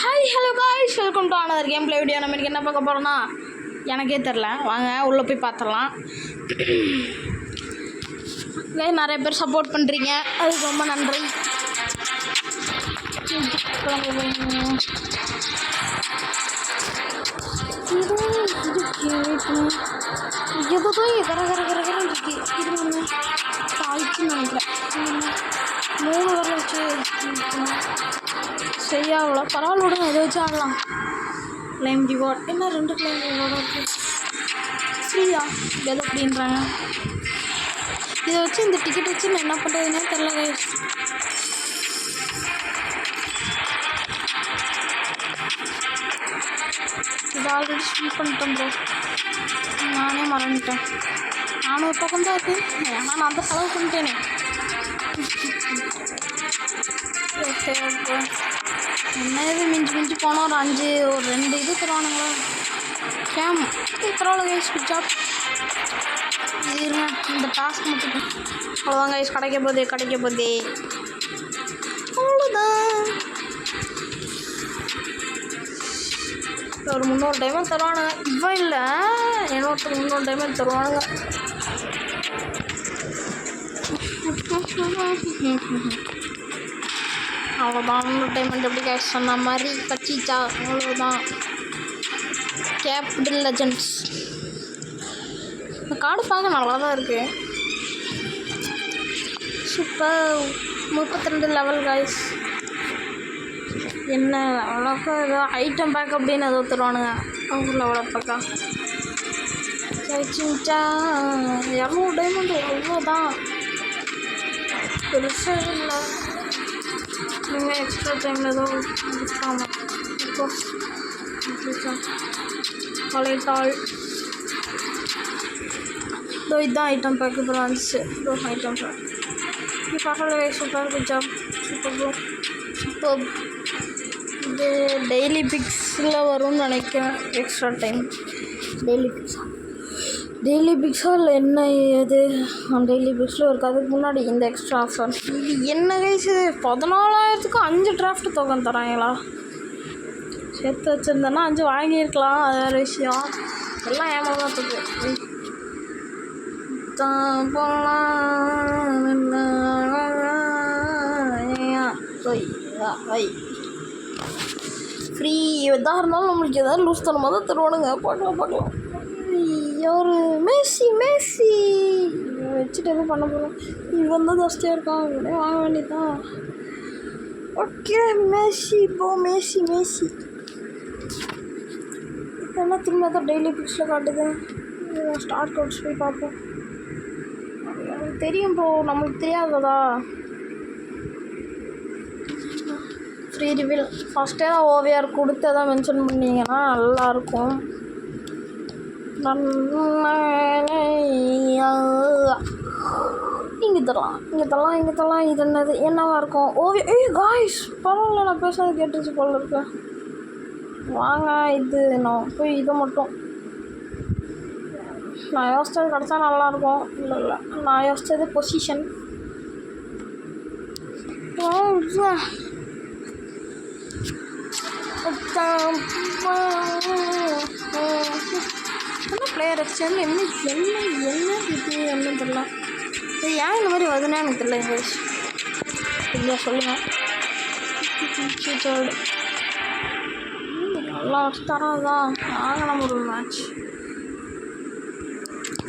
Hi hello guys, welcome to another game play video. நம்ம என்ன பார்க்க போகிறோன்னா எனக்கே தெரில, வாங்க உள்ளே போய் பார்த்துடலாம். நிறைய பேர் சப்போர்ட் பண்ணுறீங்க, அதுக்கு ரொம்ப நன்றி. எதோ கரகரகரகரன்னு இருக்கு. இது ஒன்று ஆயிடுச்சுன்னு நினைக்கிறேன். 3 வர வச்சு சரியாகல. பரவாயில்ல விடுங்க, இதை வச்சு ஆடலாம். கிளைம் ரிவார்ட் என்ன 2 கிளைம் ரிவார்டாக இருக்குது. ஃப்ரீயா எது அப்படின்றாங்க. இதை வச்சு இந்த டிக்கெட் வச்சு நான் என்ன பண்ணுறதுன்னே தெரில கைஸ். இது ஆல்ரெடி ஸ்பின் பண்ணிட்டேன் ப்ரோ, நானே மறந்துட்டேன். 400 பக்கம் தான் இருக்குது, ஏன்னா நான் அந்த செலவு பண்ணிட்டேனே. என்ன இது மிஞ்சி போனோம் ஒரு 2 இது தருவானுங்களா கேம். பரவாயில்ல கைஸ், குட் ஜாப். இருங்க, இந்த டாஸ்க் மட்டும் அவ்வளோதான் கைஸ். கிடைக்க போதே அவ்வளோதான். ஒரு 300 டைமண்ட் தருவானுங்க. இவன் இல்லை, என்னோட 300 டைமண்ட் தருவானுங்க. அவ்வளோதான். 300 டைமண்ட் எப்படி கேஷ் சொன்ன மாதிரி கட்சிச்சா, அவ்வளோதான். கேபிட்டல் லெஜண்ட்ஸ் இந்த கார்டு பார்க்க நல்லா தான் இருக்குது. சூப்பர். 32 level guys. என்ன அவ்வளோக்கா ஏதோ ஐட்டம் பேக் அப்படின்னு ஏதோ தருவானுங்க. அவங்க லெவலில் பார்க்கா கழிச்சுச்சா 200 டைமண்ட், அவ்வளோதான். பெருசாக இல்லை. நீங்கள் எக்ஸ்ட்ரா டைமில் ஏதோ இருக்காமல் பழையத்தாள் இதோ இதுதான் ஐட்டம் பேக். இப்போ வந்துச்சு இதோ ஐட்டம் பேக். இது பரவாயில்ல, super. Good job, super bro, super. இது டெய்லி பிக்ஸில் வரும்னு நினைக்கிறேன். எக்ஸ்ட்ரா டைம் டெய்லி பிக்ஸாக இல்லை என்ன இது டெய்லி பிக்ஸில் இருக்குது. அதுக்கு முன்னாடி இந்த எக்ஸ்ட்ரா ஆஃபர் இது என்ன கைஸ். இது 14,000க்கு 5 டிராஃப்ட் டோக்கன் தராங்களா? சேர்த்து வச்சுருந்தேன்னா 5 வாங்கியிருக்கலாம், அது வேறு விஷயம். எல்லாம் ஏமாத்துக்கு ஃப்ரீ எதாக இருந்தாலும் நம்மளுக்கு எதாவது லூஸ் தரமாக தான் தருவானுங்க. பார்க்கலாம். ஒரு மேசி வச்சுட்டு எதுவும் பண்ண போகிறோம். இவன் தான் ஜாஸ்தியாக இருக்கான், இவனே வாங்க வேண்டியதான். ஓகே மேசி இதெல்லாம் திரும்ப தான் டெய்லி பிக்ஸில் காட்டுது. ஸ்டார் கோட்ஸ் போய் பார்ப்போம். தெரியும் ப்ரோ, நம்மளுக்கு தெரியாததா. ஃப்ரீ ரிவீல் ஃபஸ்ட்டே தான் ஓவிஆர் கொடுத்து தான் மென்ஷன் பண்ணிங்கன்னா நல்லாயிருக்கும். இங்கே தரலாம். இது என்னவா இருக்கும்? காய்ஸ் பரவாயில்ல, நான் பேசுறது கேட்டுச்சு போல இருக்கேன். வாங்க, இது நான் போய் இதை மட்டும் நான் யோசிச்சது கிடச்சா நல்லாயிருக்கும். இல்லை நான் யோசித்தது பொசிஷன். என்ன பிளேயர் எக்ஸ்சேஞ்ச் என்ன இது என்ன தெரியல. இது ஏன் இந்த மாதிரி வருதுன்னா எனக்கு தெரியல. இங்கிலீஷ் இல்லையா சொல்லுங்கள். நல்லா வச்சு தராதான். நம்ம ஒரு மேட்ச்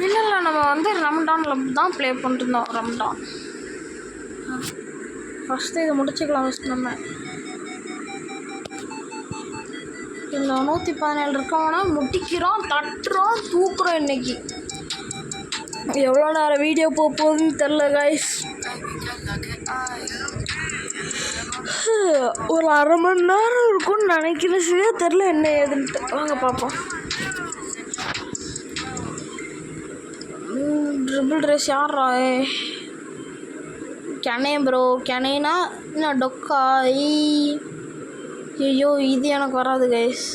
இல்லை நம்ம வந்து ரம்டானில் தான் ப்ளே பண்ணிட்டுருந்தோம். ரம்டான் ஃபஸ்ட்டு இதை முடிச்சுக்கலாம். ஃபஸ்ட் நம்ம இந்த 117 இருக்கவனா முடிக்கிறோம், தட்டுறோம், தூக்குறோம். இன்றைக்கி எவ்வளோ நேரம் வீடியோ போகுதுன்னு தெரில காய்ஸ். ஒரு 1/2 மணி நேரம் இருக்கும்னு நினைக்கிறேன். தெரில என்ன ஏதுன்ட்டு. வாங்க பார்ப்போம். ட்ரிபிள் ரேஸ் யாரா? கெனே ப்ரோ. கெனேனா என்ன டொக்கா? ஐயோ இது எனக்கு வராது கைஸ்.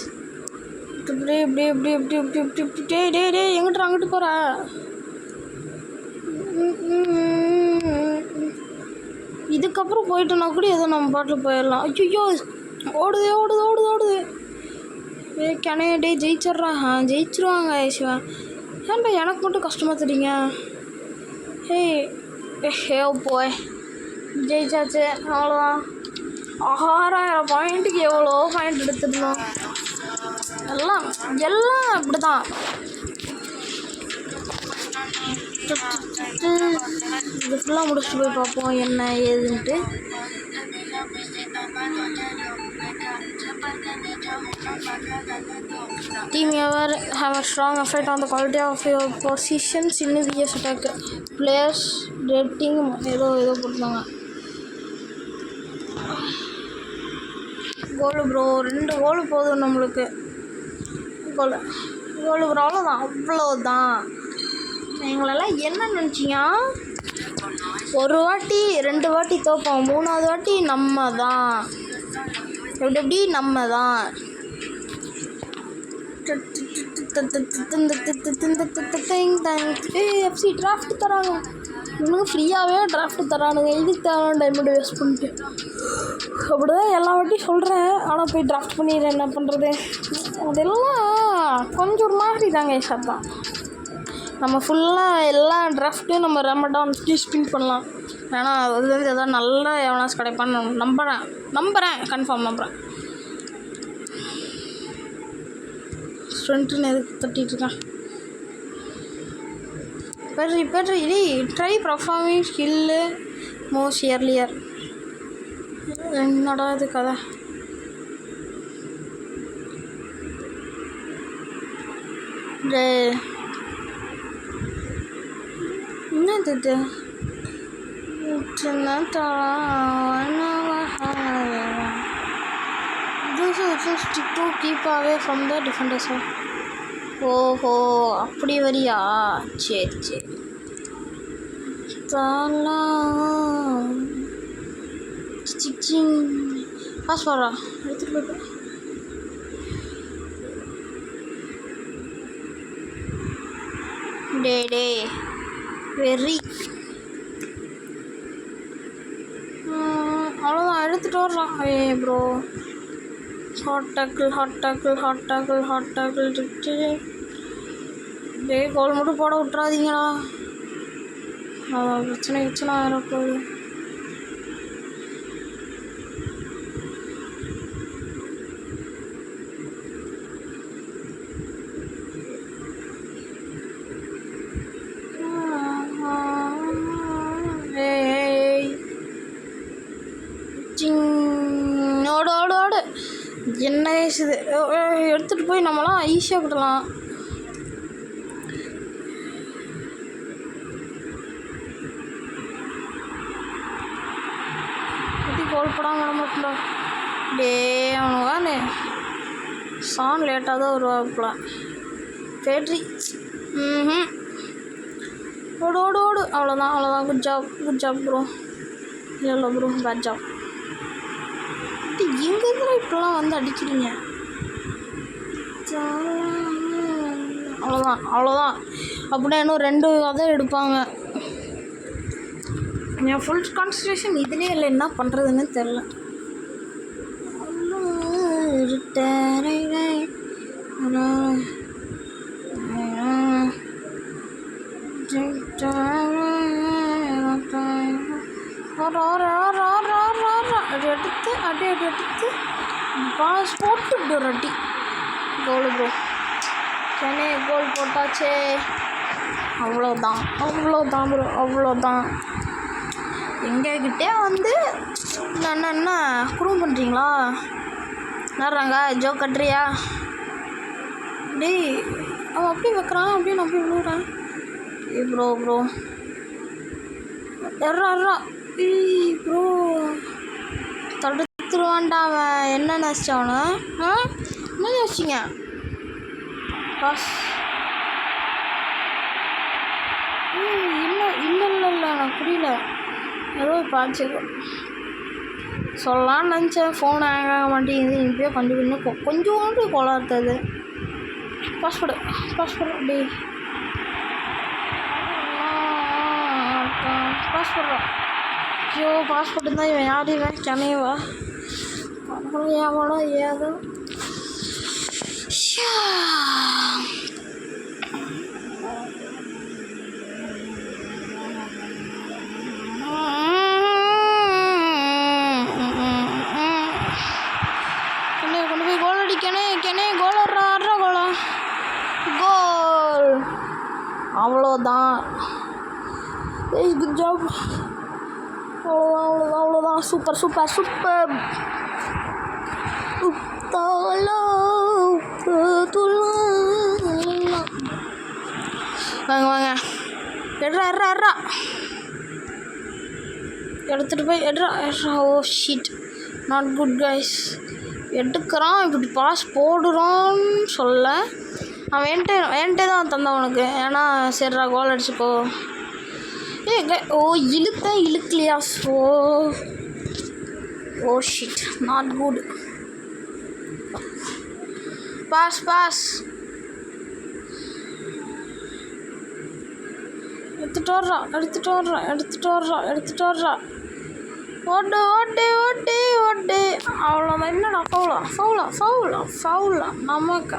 இப்படி எங்கிட்ட அங்கிட்டு போகிற? இதுக்கப்புறம் போயிட்டோன்னா கூட ஏதோ நம்ம பாட்டில் போயிடலாம். ஐயோ ஓடுது ஓடுது ஓடுது ஓடுது. டே ஜெயிச்சிட்றா. ஜெயிச்சிருவாங்க சிவா. ஏன்டா எனக்கு மட்டும் கஷ்டமாக தெரியுங்க. ஹே போய் ஜெயிச்சாச்சு, அவ்வளோதான். 6000 பாயிண்ட்டுக்கு எவ்வளோ பாயிண்ட் எடுத்துடணும். எல்லாம் எல்லாம் அப்படி தான். இது ஃபுல்லாக முடிச்சுட்டு போய் பார்ப்போம் என்ன ஏதுன்ட்டு. Team ever have a strong effect on the quality of your positions in the attack. Players rating ஏதோ போட்டுருந்தாங்க. கோலு ப்ரோ 2 கோலு போதும் நம்மளுக்கு. கோலு ப்ரோ அவ்வளோதான். எங்களெல்லாம் என்ன நினச்சிங்க? ஒரு வாட்டி 2 வாட்டி தோப்போம், 3வது வாட்டி நம்ம தான். எப்படி நம்ம தான். எஃப்சி டிராஃப்ட் தராங்க. இவனுங்க ஃப்ரீயாகவே டிராஃப்ட் தரானுங்க. இதுக்கு தரான் டைமண்ட் வேஸ்ட் பண்ணிட்டு. அப்படிதான் எல்லா வாட்டியும் சொல்கிறேன், ஆனால் போய் டிராஃப்ட் பண்ணிடுறேன். என்ன பண்ணுறது? அதெல்லாம் கொஞ்சம் ஒரு மாதிரி தாங்க சார் தான். நம்ம ஃபுல்லாக எல்லா டிராஃப்ட்டையும் நம்ம ரெமடான்ஸ்க்கு ஸ்பின் பண்ணலாம். ஏன்னா அது வந்து எதாவது நல்ல எவனாஸ் கிடைப்பான்னு நம்புகிறேன் கன்ஃபார்ம் நம்புகிறேன். ஸ்ட்ரென்த்துன்னு எதுக்கு தட்டிகிட்ருக்கேன்? பெட்ரி try performing skill most earlier. என்னடா இது கதை? என்னது இது? Stick to keep away from the defenders. ஓஹோ அப்படி வரியா? சரி பாஸ் வரா எடுத்துகிட்டு போய்ட்டு. டே வெரி அவ்வளோதான் எடுத்துகிட்டு வர்றான். ப்ரோ ஹாட் டாக்கிள் டே கோல் மட்டும் போட விட்றாதீங்களா? பிரச்சனை வரப்போகுது. ஓடு என்ன வயசுது? எடுத்துகிட்டு போய் நம்மளாம் ஈஸியாக விடலாம். கோல் போடாமல் விட மாட்டோம்டா. டே அவனுவானே சான் லேட்டாக தான் வருவாப்புல. பேட்ரி ஓடு அவ்வளோதான். Good job bro. இல்லை ப்ரோ பேட் ஜாப். எங்கேருந்து இப்போலாம் வந்து அடிக்கிறீங்க? அவ்வளோதான். அப்படின்னா இன்னும் 2 தான் எடுப்பாங்க. என் ஃபுல் கான்சன்ட்ரேஷன் இதுலேயே இல்லை. என்ன பண்ணுறதுன்னு தெரில. எடுத்து பாஸ் போட்டு இப்படி ஒரு அடி. கோலு ப்ரோ சென்னை கோல் போட்டாச்சே. அவ்வளோதான் ப்ரோ அவ்வளோதான். எங்ககிட்டே வந்து என்ன குறும் பண்ணுறீங்களா? நடுறாங்க ஜோ கட்டுறியா? டேய் அவன் அப்படி வைக்கிறான், அப்படியே நான் அப்படி விழுறேன். ப்ரோ எர்றா ப்ரோ தடுத்துருவான்டா அவன். என்ன நினச்சாவனு? என்ன யோசிச்சிங்க? பாஸ் இல்லை எனக்கு புரியல. ஏதோ பாச்சு சொல்லலான்னு நினச்சேன். ஃபோன் ஹேங் ஆக மாட்டேங்குது. இப்போயே கொஞ்சோண்டு கோளாறுத்தது. பாஸ்போர்ட் அப்படி பாஸ்போர்ட். ஐயோ பாஸ்போர்ட் தான். இவன் யார்? இவன் சென்னைவா? எவனோ ஏதோ கொண்டு போய் கோல் அடிக்கணே கோல் ஆடுறா கோலா கோல். அவ்வளோதான். Good job. அவ்வளோதான். சூப்பர். வாங்க எட்ரா எடுத்துகிட்டு போய் எட்ரா. Oh shit, not good guys. எடுக்கிறான், இப்படி பாஸ் போடுறான்னு சொல்ல அவன் என்கிட்ட தான் தந்தான் உனக்கு. ஏன்னா சரிடா கோல் அடிச்சுக்கோ. ஓ இழுக்கலையா? Oh shit, not good. Pass எடுத்துட்டு வர்றா. ஓட்டு. அவ்வளோதான். என்னடா ஃபவுலா நமக்கு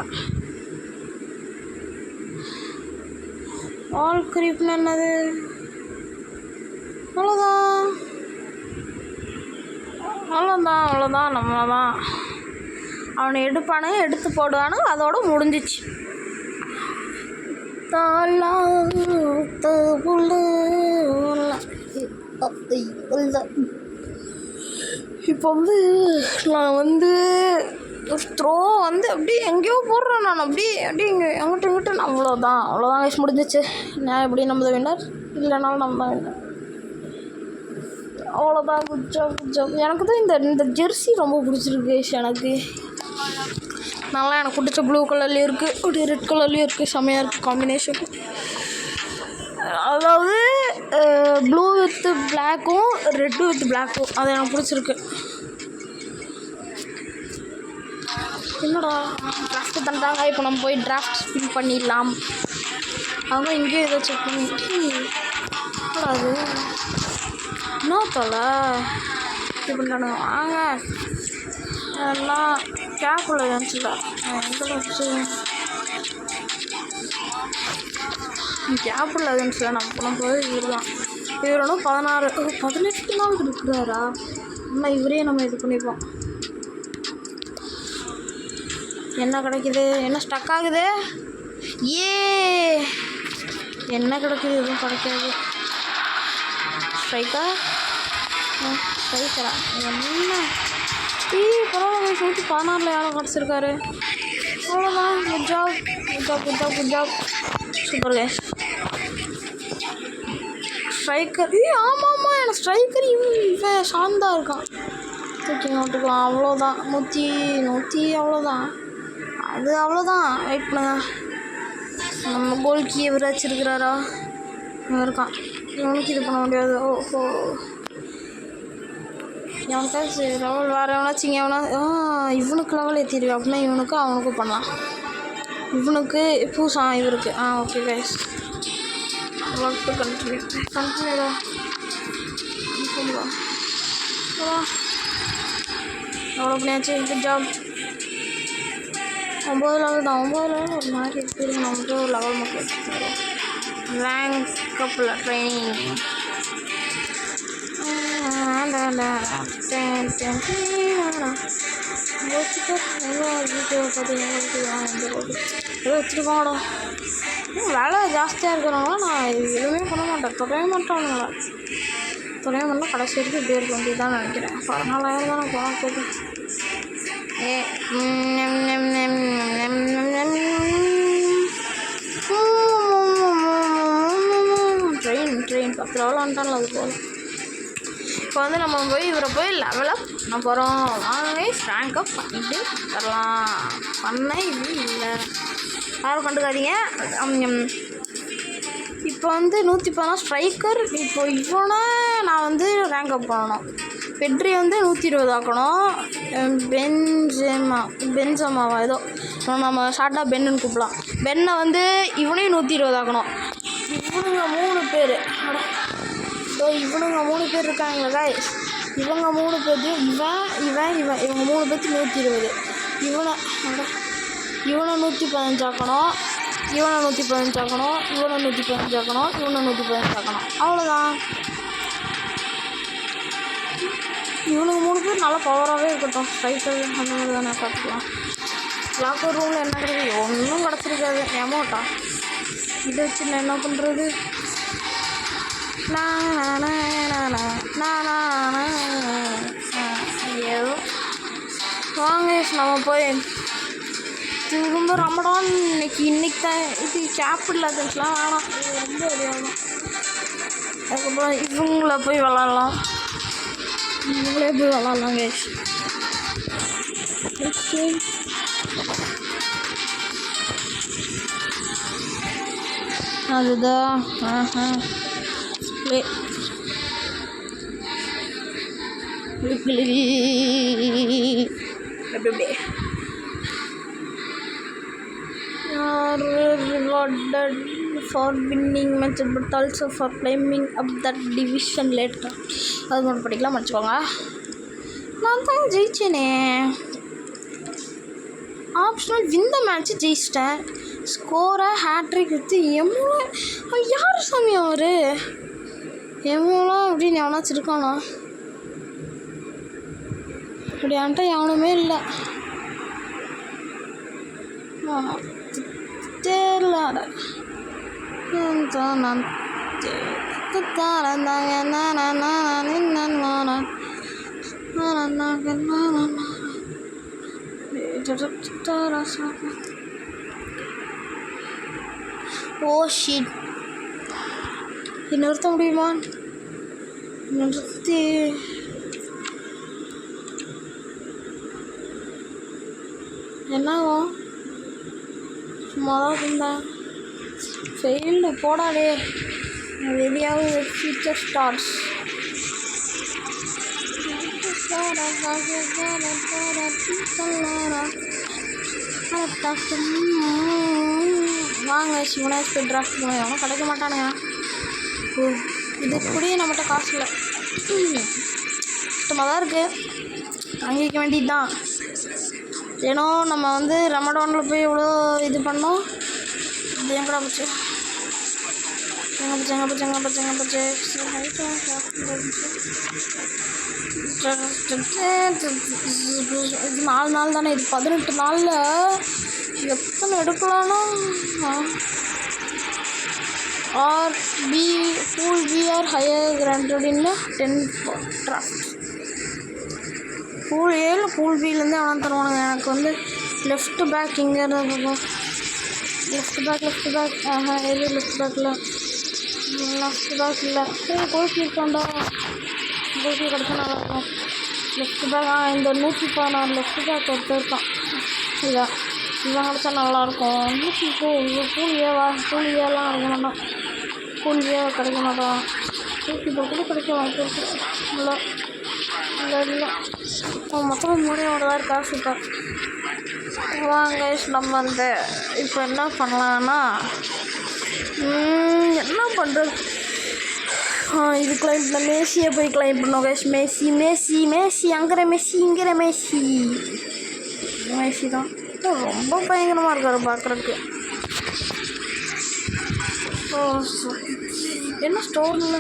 ஆல் கிரீப்னு என்னது? அவ்வளோதான். நம்மளதான் அவனை எடுத்து போடுவானு, அதோட முடிஞ்சிச்சு. இப்போ நான் த்ரோ அப்படியே எங்கேயோ போடுறேன். நான் அப்படியே இங்கே எங்கிட்ட அவ்வளோதான் கைஸ், முடிஞ்சிச்சு. நான் எப்படி நம்ம தான் வின்னர், இல்லைனாலும் நம்ம தான் வின்னர். அவ்வளோதான். Good job. எனக்கு தான் இந்த ஜெர்சி ரொம்ப பிடிச்சிருக்கு கைஸ். எனக்கு பிடிச்ச ப்ளூ கலர்லேயும் இருக்குது, அப்படி ரெட் கலர்லேயும் இருக்குது. செம்மையாக இருக்குது காம்பினேஷன். அதாவது ப்ளூ வித் பிளாக்கும் ரெட்டு வித் பிளாக்கும், அது எனக்கு பிடிச்சிருக்கு. என்னடா டிராஃப்ட் தந்தாங்க. இப்போ நம்ம போய் டிராஃப்ட் ஸ்பின் பண்ணிடலாம். அவங்க இங்கேயும் ஏதோ செக் பண்ணி அது இன்னும் தொலை இது பண்ணுறானுங்க. வாங்க எல்லாம் கேப்புள்ள இருந்துச்சுல, கேப்புள்ள இருந்துச்சுல. நம்ம போய் இவர்தான். இவர் ஒன்றும் 18 நாள் இருக்கிறாரா? ஆனால் இவரே நம்ம இது பண்ணிப்போம். என்ன கிடைக்குது? என்ன ஸ்டக் ஆகுது? என்ன கிடைக்குது? எதுவும் கிடைக்காது. ஸ்ட்ரைக்கரா என்ன? பரவாயில்ல. 116 யாரும் கிடச்சிருக்காரு. அவ்வளோதான். Good job. Super guys. Striker ஆமாம், எனக்கு ஸ்ட்ரைக்கர் இவன் சாந்தா இருக்கான். தூக்கி நோட்டுக்கலாம். அவ்வளோதான். 100 அவ்வளோதான். அவ்வளோதான். வெயிட் பண்ணுங்க. நம்ம கோல் கீ எவர் வச்சிருக்கிறாரா? இவன் இருக்கான். இவனுக்கு இது பண்ண முடியாது. ஓஹோ, எவனுக்காச்சு லெவல் வேறு எவனாச்சும் இவனுக்கு லெவல் ஏற்றிடுவேன் அப்படின்னா இவனுக்கு அவனுக்கும் பண்ணலாம். இவனுக்கு பூசா இவருக்கு. ஓகே கைஸ், கண்டினியூடா எவ்வளோ பண்ணியாச்சு? Good job. 9 லெவல் தான். 9 லெவல் ஒரு மாதிரி இருக்குது. நமக்கு ஒரு லெவல் மட்டும் வச்சுருக்கோம். ரேங்க் கப்பில் ட்ரைனிங். வச்சுருக்கோம்டா. வேலை ஜாஸ்தியாக இருக்கிறவங்கள நான் எதுவுமே பண்ண மாட்டேன். தொடவே மாட்டேன். கடைசி வரைக்கும் இப்படியே இருக்க வேண்டியதுதான் நினைக்கிறேன். 14,000 தான் நான் போனால் போதும். ட்ரெயின் 10 லெவல் வந்துட்டான்ல, அது போதும். இப்போ நம்ம போய் இவரை போய் லெவலப் பண்ண போகிறோம். வாங்க ரேங்க் அப் பண்ணிட்டு தரலாம். பண்ண இது இல்லை, யாரும் கண்டுக்காதீங்க. இப்போ 114 ஸ்ட்ரைக்கர். இப்போ இவனை நான் ரேங்க் அப் பண்ணணும். பெட்ரி 120 ஆக்கணும். பென்சமாவா ஏதோ நம்ம ஷார்ட்டாக பென்னுன்னு கூப்பிடலாம். பென்னை இவனையும் 120 ஆக்கணும். இவனுங்க 3 பேர் இருக்காங்களா காய்ஸ். இவங்க 3 பேர்த்தையும் இவங்க 3 பேர்த்து 120. இவனை 115 ஆக்கணும், இவனை 115 ஆக்கணும், இவனை 115 ஆக்கணும், இவனை 115 ஆக்கணும். அவ்வளோதான். இவனுக்கு 3 பேர் நல்லா பவராகவே இருக்கட்டும். ஸ்ட்ரைக்கர் அந்த மாதிரி தானே பார்த்துக்கலாம். லாக்கர் ரூமில் என்ன கிடையாது, ஒன்றும் கிடச்சிருக்காது. ஏமாட்டா இதை வச்சு நான் என்ன பண்ணுறது? ஏதோ வாங்க நம்ம போய் திரும்ப ரமடான் இன்னைக்கு தான் இது கேபிட்டல் அதுலாம் வேணாம், இது ரொம்ப விளையாடணும். அதுக்கப்புறம் இவங்கள போய் விளாட்லாம், இவங்களே போய் விளாட்லாம் கேஷ். ஓகே அதுதான் rewarded for winning match but also for climbing up that division later. அது மட்டும் படிக்கலாம், மன்னிச்சுக்கோங்க. நான் தான் ஜெயிச்சேனே. ஆப்ஷனல் வின் த மேட்ச்சு ஜெயிச்சிட்டேன். ஸ்கோரை ஹேட்ரிக் வித்து எம்முல யார் சாமி அவர்? எம்முலாம் அப்படின்னு எவனாச்சும் இருக்கானா? அப்படியான்ட்ட எவனுமே இல்லை. தெரியல நான் ஓ ஷிட். நிறுத்த முடியுமா? நிறுத்தி என்னாகும்? சும்மா தான் இருந்தேன். ஃபெயில்டு போடாடே. வெளியாவது ஃபியூச்சர் ஸ்டார்ஸ். வாங்க சிவனாஸ் போய் டிராஃப்ட் பண்ண எவனும் கிடைக்க மாட்டானுங்க. இது கூடிய நம்மகிட்ட காசு இல்லை, கஷ்டமாக தான் இருக்குது. வாங்கிக்க வேண்டியது தான். ஏன்னோ நம்ம வந்து ரமடானில் போய் எவ்வளோ இது பண்ணோம். இது எங்கடா போச்சு? எங்கே போச்சு? இது 4 நாள் தானே. இது 18 நாளில் எத்தனை எடுக்கலாம்னா R B pool B R higher granted இன்னு 10 டிராஃப்ட். பூல் ஏ இல்லை பூல் பிலேருந்து எவ்வளோ தருவானுங்க. எனக்கு வந்து லெஃப்ட் பேக் இங்கே இருக்கும். லெஃப்ட் பேக் எது லெஃப்ட் பேக்கில் இல்லை. சரி கோல்கி இருக்காண்டா, கோல்கி கிடச்சா நல்லாயிருக்கும். லெஃப்ட் பேக் இந்த 116 லெஃப்ட் பேக் ஒருத்தர் இருக்கான். இதான் இவன் கிடச்சா நல்லாயிருக்கும். 104 பூல் ஏலாம் கிடைக்க மாட்டான். பூல் ஏ கிடைக்க மாட்டான். கோல்கி இப்போ கூட கிடைக்க வாய்ப்பு இருக்குது. இல்லை மொத்தம் 3 தான் இருக்கா. சூப்பர். வாங்க நம்ம வந்து இப்போ என்ன பண்ணலான்னா என்ன பண்ணுறது? இது கிளைம் பண்ண மேசியை போய் கிளைம் பண்ணோம் கேஷ். மேசி அங்கிற மேசி தான் ரொம்ப பயங்கரமாக இருக்காரு பார்க்குறதுக்கு. என்ன ஸ்டோரில்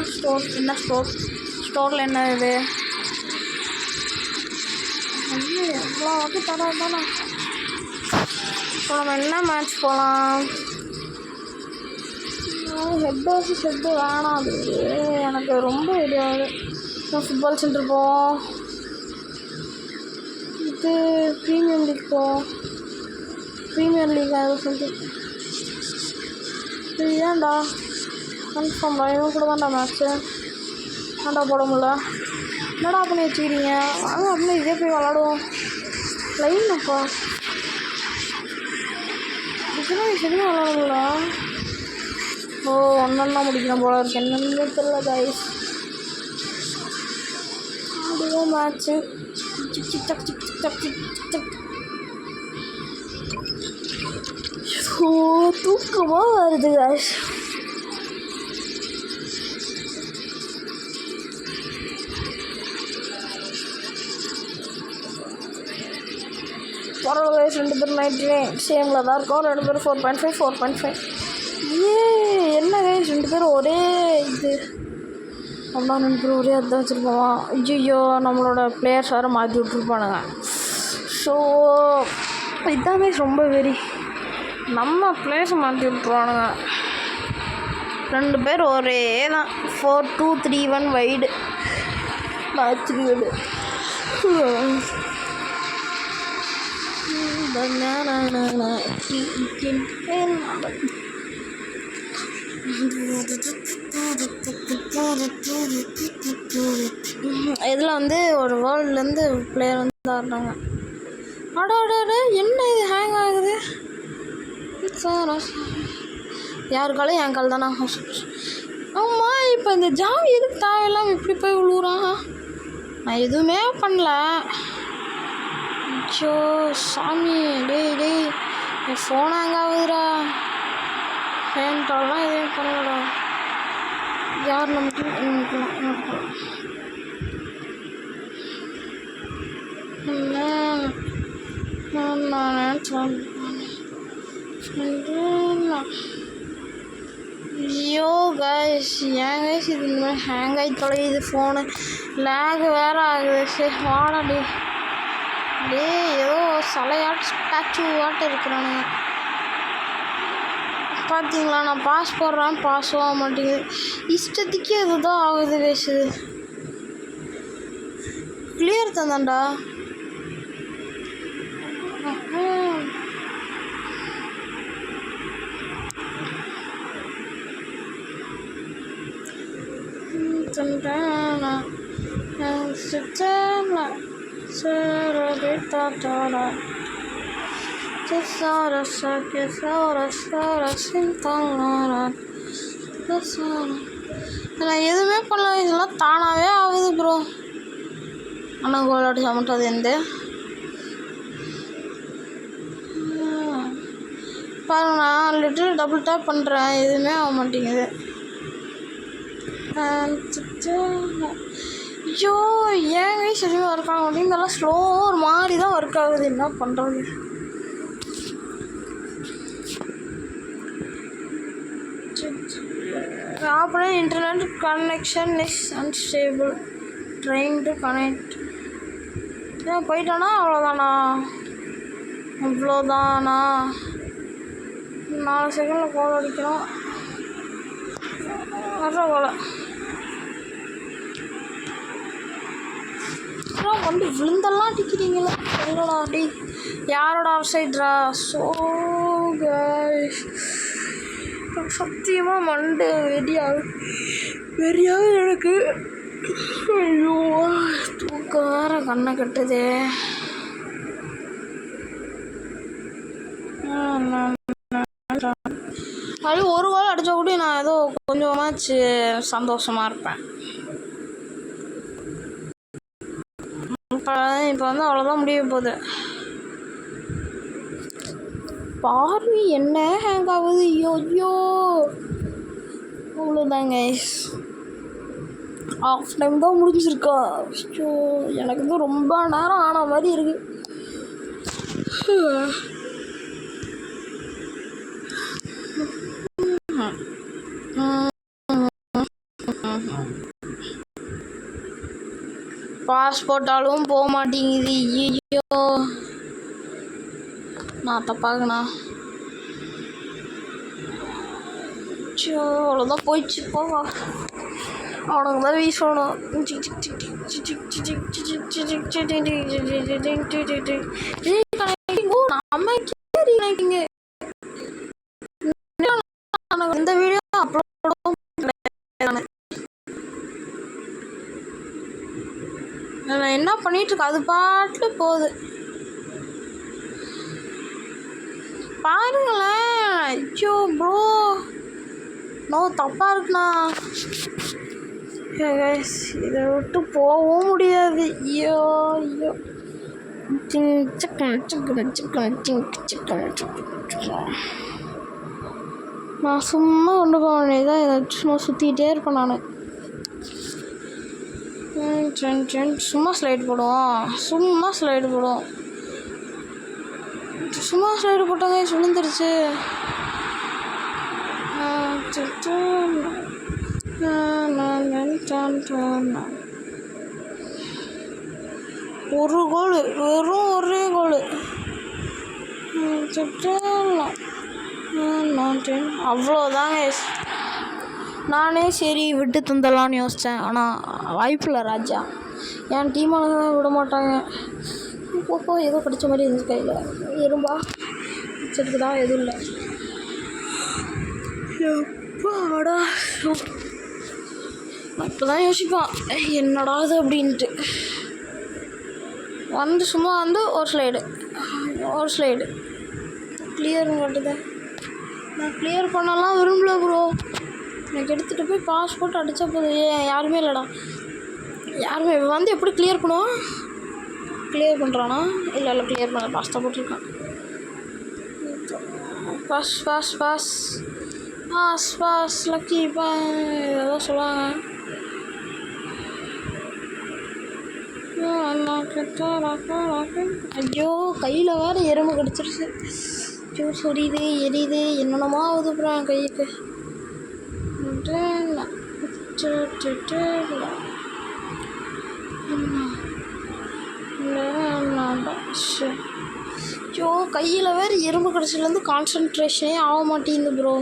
என்ன இது எவ்வளோ வாட்டி தரம் தானே. இப்போ நம்ம என்ன மேட்ச் போகலாம்? ஹெட் வர்சஸ் ஹெட் வேணாம், அது எனக்கு ரொம்ப ஐடியாவது. ஃபுட்பால் சென்டர் போவோம். இது ப்ரீமியர் லீக் போவோம். ப்ரீமியர் லீக் அது சம்திங். இது ஏன்டா கன்ஃபார்ம்டா இவன் கூட தான்டா மேட்ச்சு. ஏன்டா போட முடியல? என்னடா பண்ணி வச்சுக்கிறீங்க? வாங்க அப்படின்னா இதே போய் விளாடுவோம். லைனப்பா இதெல்லாம் சரியாக விளாடுங்களா? ஓ ஒன்றா முடிக்கணும் போல இருக்கு. என்னன்னு தெரியல கைஸ். அதுதான் மேட்ச்சு. ஓ தூக்கமாக வருது கைஸ். பரவாயில்ல கைஸ், 2 பேரும் 99 சேமில் தான் இருக்கோம். 2 பேரும் 4.5 4.5. என்ன கைஸ் 2 பேரும் ஒரே இது அப்படின்னா 2 பேரும் ஒரே அதுதான் வச்சுருப்போமா? ஐயோ, நம்மளோட பிளேயர்ஸ் வேறு மாற்றி விட்ருப்பானுங்க. ஸோ இதுதான் கைஸ் ரொம்ப வெறி, நம்ம பிளேயர்ஸை மாற்றி விட்ருவானுங்க. 2 பேர் ஒரே தான் 4-2-3-1 வைடு மாற்றி விடு. இதில் வந்து ஒரு வேர்ல்ட்லேருந்து பிளேயர் வந்து ஆடுறாங்க. அட என்ன இது ஹேங் ஆகுது? யாருக்காலும் என் கால் தானே. ஆமாம், இப்போ இந்த ஜாவி எதுக்கு தேவையில்லாமல் இப்படி போய் விழுவுறான்? நான் எதுவுமே பண்ணல. ஐயோ சாமி, டேய் என் ஃபோன் ஹேங் ஆகுதுடா. ஃபேன்ட்டாலாம் எதுவும் பண்ணலடா. யார் நமக்கு ஐயோ கைஸ், ஏன் கைஸ் இது இந்த மாதிரி ஹேங் ஆகி தொலையுது ஃபோனு? லேக் வேறு ஆகுது. சரி வாடா டே ஏதோ சிலையாட்டு ஸ்டாச்சு ஆட்டு இருக்கிறானுங்க. பார்த்தீங்களா, நான் பாஸ் போடுறேன், பாஸ் ஆக மாட்டேங்குது. இஷ்டத்துக்கு இதுதான் ஆகுது கைஸ். இது கிளியர் தந்தாண்டா. நான் எதுவுமே பண்ணல, இதெல்லாம் தானாகவே ஆகுது ப்ரோ. ஆனால் கோலாட்டு சமட்டது எந்த பாருங்க, நான் லிட்டில் டபுள் டேப் பண்ணுறேன், எதுவுமே ஆக மாட்டேங்குது. ஐயோ ஏங்க சரியாக ஒர்க் ஆக மாட்டேங்குது. நல்லா ஸ்லோ ஒரு மாதிரி தான் ஒர்க் ஆகுது. என்ன பண்ணுறது? அப்புறம் internet connection is unstable, trying to connect. ஏன் போயிட்டானா? அவ்வளோதானா? 4 செகண்டில் கோல் அடிக்கணும். வர்ற கோலை வந்து விழுந்தெல்லாம் அடிக்கிறீங்களா? சொல்லடா அடி. யாரோட ஆஃப் சைட்ரா? ஸோ கைஸ், சத்தியமாக மண்டு வெறியாகுது எனக்கு. ஐயோ தூக்கார கண்ணை கட்டுதே. அது ஒரு கோல் அடித்தா கூட நான் ஏதோ கொஞ்சமாச்சு சந்தோஷமாக இருப்பேன். இப்போ வந்து அவ்வளோதான் முடிய போகுது. பார்வை என்ன ஹேங் ஆகுது? ஐயோ அவ்வளோதாங்க, ஆஃப் டைம் தான் முடிஞ்சிருக்கா? ஐயோ எனக்கு வந்து ரொம்ப நேரம் ஆன மாதிரி இருக்கு. பாஸ் போட்டாலும் போக மாட்டேங்குது. ஐயோ நான் தப்பாகண்ணா. ஐயோ அவ்வளோதான் போயிடுச்சு. போவா அவனுக்கு தான் வீசணும். இந்த வீடியோ அப்லோடும் நான் என்ன பண்ணிட்டு இருக்கேன்? அது பாட்டில் போகுது பாருங்களேன். ஐயோ ப்ரோ, நோ தப்பாக இருக்குண்ணா. இதை விட்டு போகவும் முடியாது. ஐயோ நான் சும்மா கொண்டு போக வேண்டியதான். இதை சும்மா சுற்றிக்கிட்டே இருப்பேன் நான். சும்மா ஸ்லைடு போடுவோம். சும்மா ஸ்லைடு போட்டாங்க விழுந்துருச்சு. ஒரு கோல், வெறும் ஒரே கோல். அவ்வளோதாங்க. நானே சரி விட்டு தந்தலான்னு யோசித்தேன். ஆனால் வாய்ப்பில்லை ராஜா. என் டீமால் விட மாட்டாங்க. இப்போ ஏதோ படித்த மாதிரி இருந்துச்சு கையில். எறும்பா வச்சுருக்குதா? எதுவும் இல்லை. எப்பாடா இப்போ தான் யோசிப்பான் என்னடா அது அப்படின்ட்டு. சும்மா ஒரு ஸ்லைடு கிளியர்னு கட்டுது. நான் கிளியர் பண்ணலாம் விரும்பல ப்ரோ. எனக்கு எடுத்துகிட்டு போய் பாஸ்போர்ட் அடித்தா போதும். யாருமே இல்லைடா, யாருமே. எப்படி கிளியர் பண்ணுவான்? கிளியர் பண்ணுறானா? இல்லை கிளியர் பண்ண பாஸ்தா போட்டிருக்கான். பாஸ் லக்கி ஏதோ சொல்லுவாங்க. ஐயோ கையில் வேறு எறும்பு கடிச்சிருச்சு. சொரியுது எரியுது என்னென்னமா ஆகுது அப்புறம் என் கைக்கு. ஐயோ கையில் வேறு எறும்பு கடிச்சதுலேருந்து கான்சன்ட்ரேஷனே ஆக மாட்டேங்குது ப்ரோ.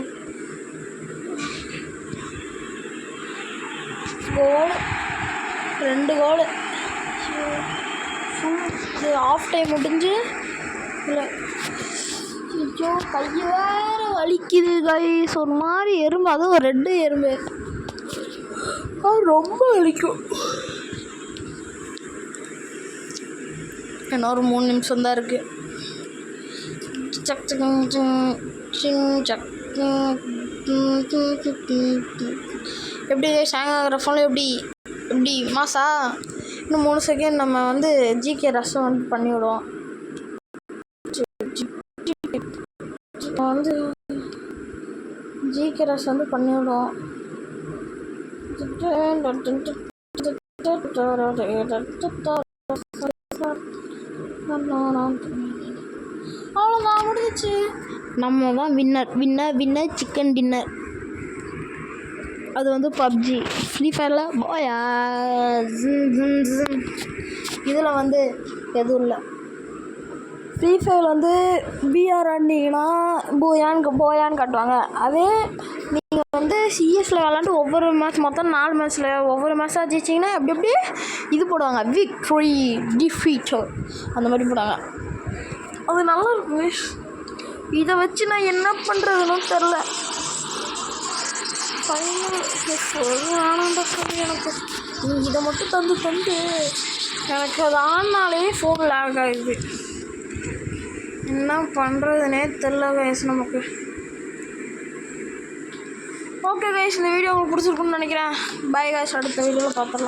கோல், 2 கோல். இது ஆஃப் டைம் முடிஞ்சு இல்லை. ஐயோ கையை வேறு வலிக்குது கைஸ். ஒரு மாதிரி எறும்பு, அதுவும் ஒரு ரெட்டு எறும்பு, அது ரொம்ப வலிக்கும். இன்னொரு 3 நிமிஷம் தான் இருக்குது. எப்படி ஹேங் ஆகிற ஃபோனில் எப்படி மாசா? இன்னும் 3 செகண்ட் நம்ம ஜிகே ரசம் பண்ணி விடுவோம். ஜிகே ரசம் பண்ணி விடுவோம். அவ்வளோதான், முடிஞ்சிச்சு. நம்ம தான் வின்னர் சிக்கன் டின்னர். அது பப்ஜி. ஃப்ரீ ஃபயரில் போயா இதில் எதுவும் இல்லை. ஃப்ரீ ஃபயர் பிஆர் ஆடினீங்கன்னா போயான்னு காட்டுவாங்க. அதே நீங்கள் சிஎஸில் விளாண்டு ஒவ்வொரு மேட்ச் மொத்தம் 4 மேட்ச்சில் ஒவ்வொரு மேட்சாக ஜெயிச்சிங்கன்னா எப்படி இது போடுவாங்க, விக்ட்ரி டிஃபீட்டர் அந்த மாதிரி போடுவாங்க. அது நல்லா இருக்குங்க. இதை வச்சு நான் என்ன பண்ணுறதுன்னு தெரில. வேணாண்டா சொல்லி எனக்கு இதை மட்டும் தந்து எனக்கு அது ஆனாலே ஃபோன் லேக் ஆகுது. என்ன பண்ணுறதுனே தெரில கைஸ் நமக்கு. ஓகே கைஸ், இந்த வீடியோ உங்களுக்கு பிடிச்சிருக்குன்னு நினைக்கிறேன். பை கைஸ், அடுத்த வீடியோவில் பார்த்துடலாம்.